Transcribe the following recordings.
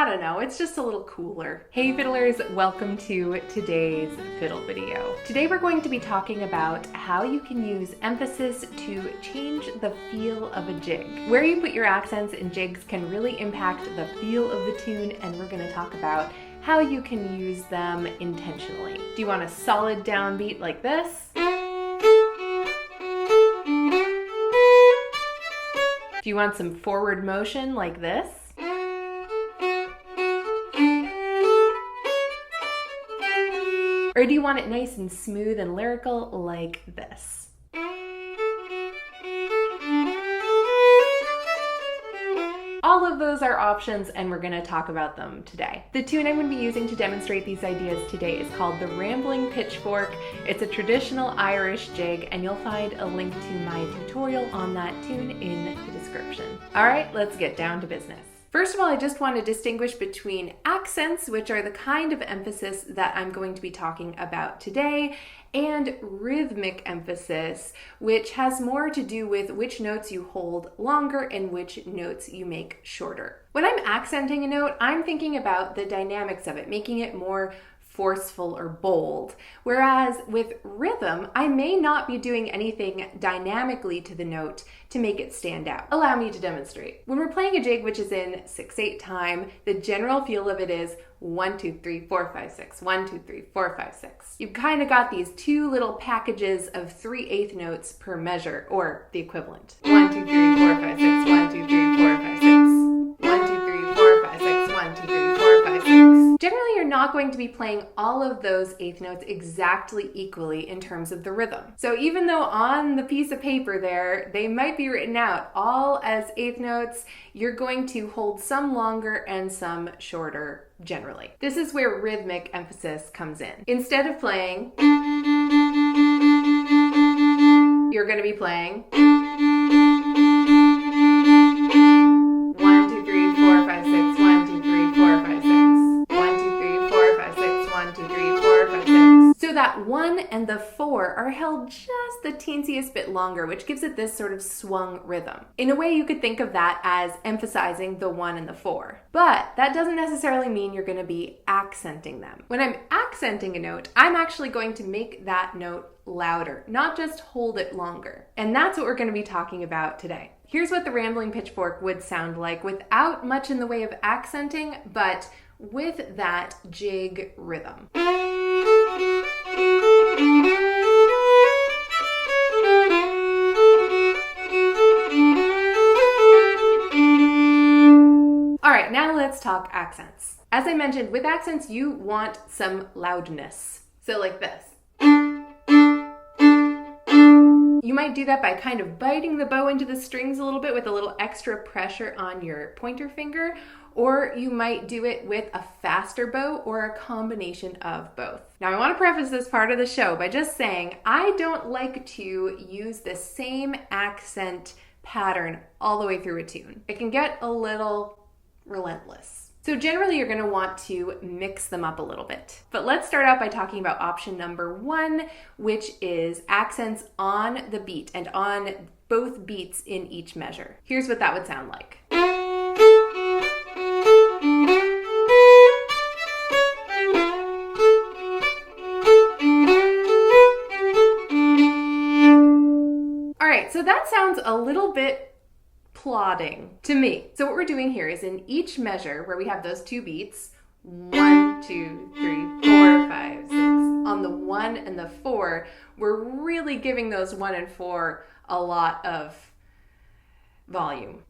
I don't know, it's just a little cooler. Hey fiddlers, welcome to today's fiddle video. Today we're going to be talking about how you can use emphasis to change the feel of a jig. Where you put your accents in jigs can really impact the feel of the tune, and we're going to talk about how you can use them intentionally. Do you want a solid downbeat like this? Do you want some forward motion like this? Or do you want it nice and smooth and lyrical like this? All of those are options, and we're going to talk about them today. The tune I'm going to be using to demonstrate these ideas today is called the Rambling Pitchfork. It's a traditional Irish jig, and you'll find a link to my tutorial on that tune in the description. All right, let's get down to business. First of all, I just want to distinguish between accents, which are the kind of emphasis that I'm going to be talking about today, and rhythmic emphasis, which has more to do with which notes you hold longer and which notes you make shorter. When I'm accenting a note, I'm thinking about the dynamics of it, making it more forceful or bold. Whereas with rhythm, I may not be doing anything dynamically to the note to make it stand out. Allow me to demonstrate. When we're playing a jig which is in 6/8 time, the general feel of it is 1, 2, 3, 4, 5, 6, 1, 2, 3, 4, 5, 6. You've kind of got these two little packages of 3/8 notes per measure, or the equivalent. 1, 2, 3, 4, 5, 6, 1, 2, 3, 4, 5, 6. 1, 2, 3, 4, 5, 6, 1, 2, 3, 4, 5, 6. Generally, you're not going to be playing all of those eighth notes exactly equally in terms of the rhythm. So even though on the piece of paper there, they might be written out all as eighth notes, you're going to hold some longer and some shorter generally. This is where rhythmic emphasis comes in. Instead of playing, you're going to be playing 1, 2, 3, 4, 5, 6, 1, 2, 3, 4, 5, 6. 1, 2, 3, 4, 5, 6, 1, 2, 3, 4, 5, 6. So that 1 and the 4 are held just the teensiest bit longer, which gives it this sort of swung rhythm. In a way, you could think of that as emphasizing the 1 and the 4. But that doesn't necessarily mean you're going to be accenting them. When I'm accenting a note, I'm actually going to make that note louder, not just hold it longer. And that's what we're going to be talking about today. Here's what the Rambling Pitchfork would sound like without much in the way of accenting, but with that jig rhythm. All right, now let's talk accents. As I mentioned, with accents, you want some loudness. So like this. You might do that by kind of biting the bow into the strings a little bit with a little extra pressure on your pointer finger, or you might do it with a faster bow or a combination of both. Now, I want to preface this part of the show by just saying I don't like to use the same accent pattern all the way through a tune. It can get a little relentless. So generally you're going to want to mix them up a little bit. But let's start out by talking about option number 1, which is accents on the beat and on both beats in each measure. Here's what that would sound like. All right, so that sounds a little bit plodding to me. So what we're doing here is in each measure where we have those two beats, 1, 2, 3, 4, 5, 6, on the 1 and the 4, we're really giving those 1 and 4 a lot of volume.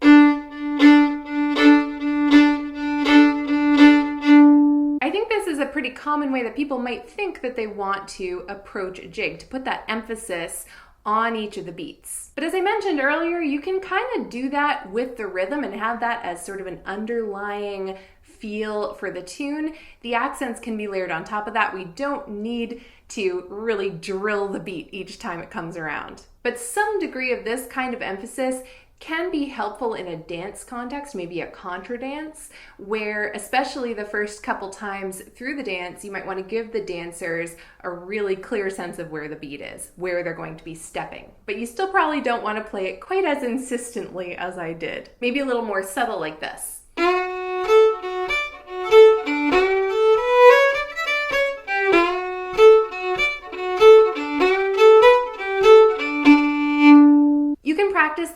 I think this is a pretty common way that people might think that they want to approach a jig, to put that emphasis on each of the beats. But as I mentioned earlier, you can kind of do that with the rhythm and have that as sort of an underlying feel for the tune. The accents can be layered on top of that. We don't need to really drill the beat each time it comes around. But some degree of this kind of emphasis can be helpful in a dance context, maybe a contra dance, where especially the first couple times through the dance, you might want to give the dancers a really clear sense of where the beat is, where they're going to be stepping. But you still probably don't want to play it quite as insistently as I did. Maybe a little more subtle like this.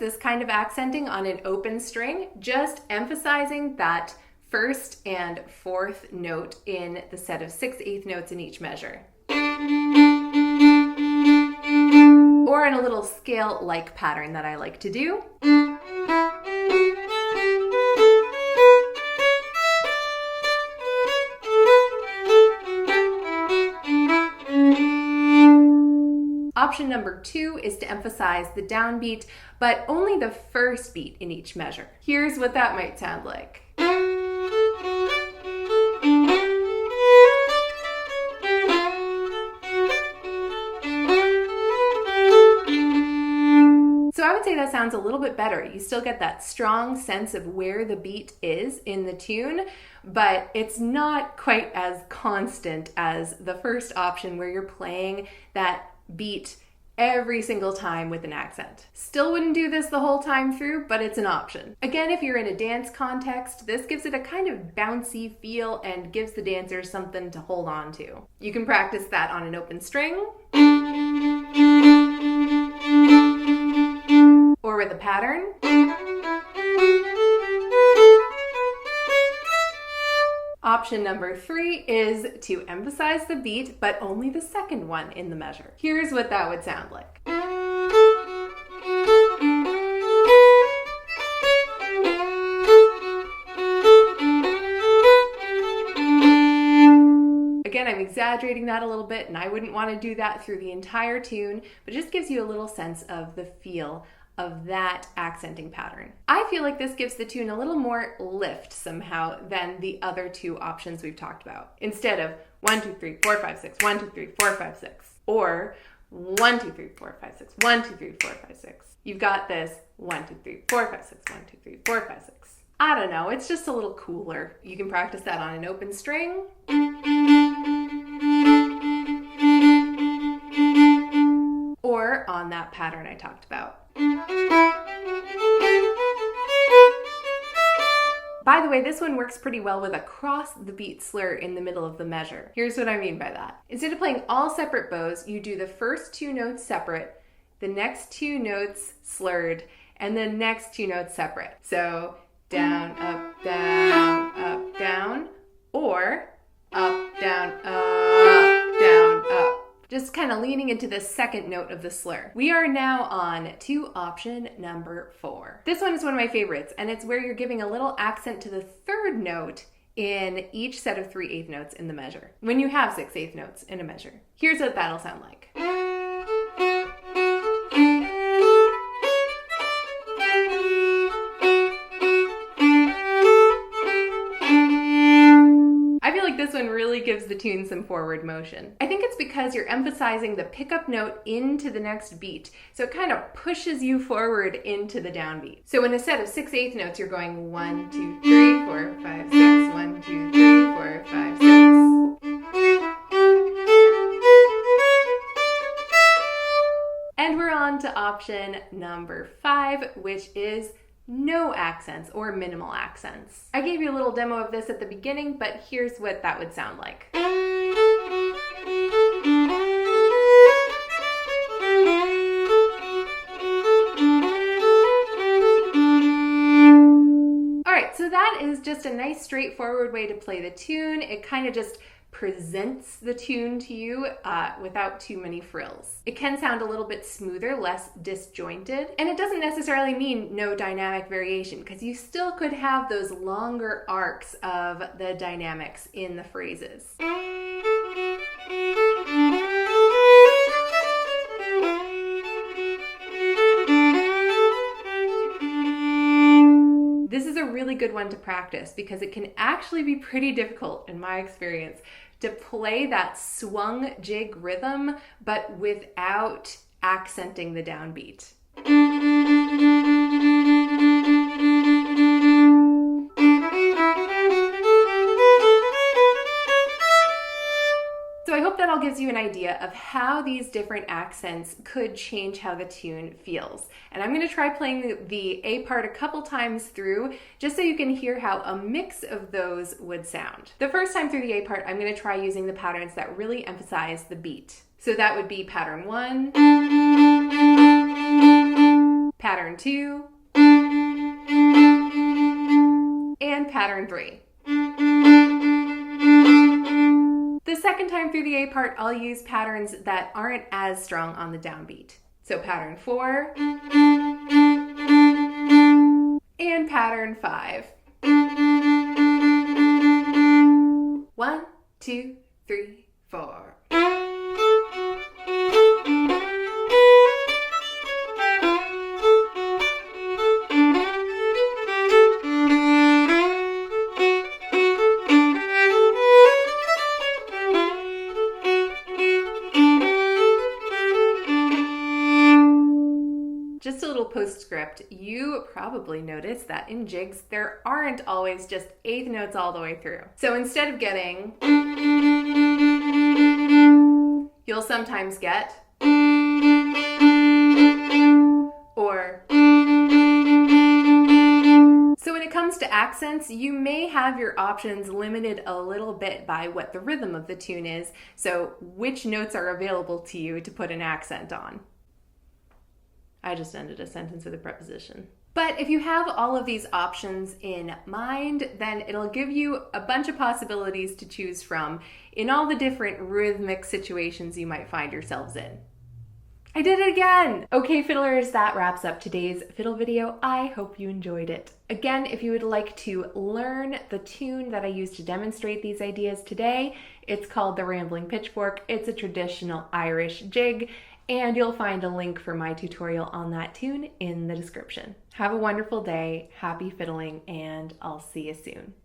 this kind of accenting on an open string, just emphasizing that first and fourth note in the set of 6/8 notes in each measure. Or in a little scale-like pattern that I like to do. Option number 2 is to emphasize the downbeat, but only the first beat in each measure. Here's what that might sound like. So I would say that sounds a little bit better. You still get that strong sense of where the beat is in the tune, but it's not quite as constant as the first option where you're playing that beat every single time with an accent. Still wouldn't do this the whole time through, but it's an option. Again, if you're in a dance context, this gives it a kind of bouncy feel and gives the dancers something to hold on to. You can practice that on an open string, or with a pattern. Option number 3 is to emphasize the beat, but only the second one in the measure. Here's what that would sound like. Again, I'm exaggerating that a little bit, and I wouldn't want to do that through the entire tune, but it just gives you a little sense of the feel of that accenting pattern. I feel like this gives the tune a little more lift somehow than the other two options we've talked about. Instead of 1, 2, 3, 4, 5, 6, 1, 2, 3, 4, 5, 6, or 1, 2, 3, 4, 5, 6, 1, 2, 3, 4, 5, 6. You've got this 1, 2, 3, 4, 5, 6, 1, 2, 3, 4, 5, 6. I don't know, it's just a little cooler. You can practice that on an open string. Or on that pattern I talked about. By the way, this one works pretty well with a cross the beat slur in the middle of the measure. Here's what I mean by that. Instead of playing all separate bows, you do the first 2 notes separate, the next 2 notes slurred, and the next 2 notes separate. So down, up, down, or up, down, up. Just kind of leaning into the second note of the slur. We are now on to option number 4. This one is one of my favorites, and it's where you're giving a little accent to the third note in each set of 3/8 notes in the measure, when you have 6/8 notes in a measure. Here's what that'll sound like. This one really gives the tune some forward motion. I think it's because you're emphasizing the pickup note into the next beat, so it kind of pushes you forward into the downbeat. So in a set of 6/8 notes, you're going 1, 2, 3, 4, 5, 6, 1, 2, 3, 4, 5, 6. And we're on to option number 5, which is no accents or minimal accents. I gave you a little demo of this at the beginning, but here's what that would sound like. All right, so that is just a nice straightforward way to play the tune. It kind of just presents the tune to you without too many frills. It can sound a little bit smoother, less disjointed, and it doesn't necessarily mean no dynamic variation, because you still could have those longer arcs of the dynamics in the phrases. This is a really good one to practice because it can actually be pretty difficult, in my experience, to play that swung jig rhythm, but without accenting the downbeat. So I hope that all gives you an idea of how these different accents could change how the tune feels. And I'm going to try playing the A part a couple times through, just so you can hear how a mix of those would sound. The first time through the A part, I'm going to try using the patterns that really emphasize the beat. So that would be pattern 1, pattern 2, and pattern 3. The second time through the A part, I'll use patterns that aren't as strong on the downbeat. So pattern 4 and pattern 5. 1, 2, 3, 4. Just a little postscript, you probably noticed that in jigs, there aren't always just eighth notes all the way through. So instead of getting, you'll sometimes get, or. So when it comes to accents, you may have your options limited a little bit by what the rhythm of the tune is, so which notes are available to you to put an accent on. I just ended a sentence with a preposition. But if you have all of these options in mind, then it'll give you a bunch of possibilities to choose from in all the different rhythmic situations you might find yourselves in. I did it again! Okay, fiddlers, that wraps up today's fiddle video. I hope you enjoyed it. Again, if you would like to learn the tune that I used to demonstrate these ideas today, it's called the Rambling Pitchfork. It's a traditional Irish jig, and you'll find a link for my tutorial on that tune in the description. Have a wonderful day, happy fiddling, and I'll see you soon.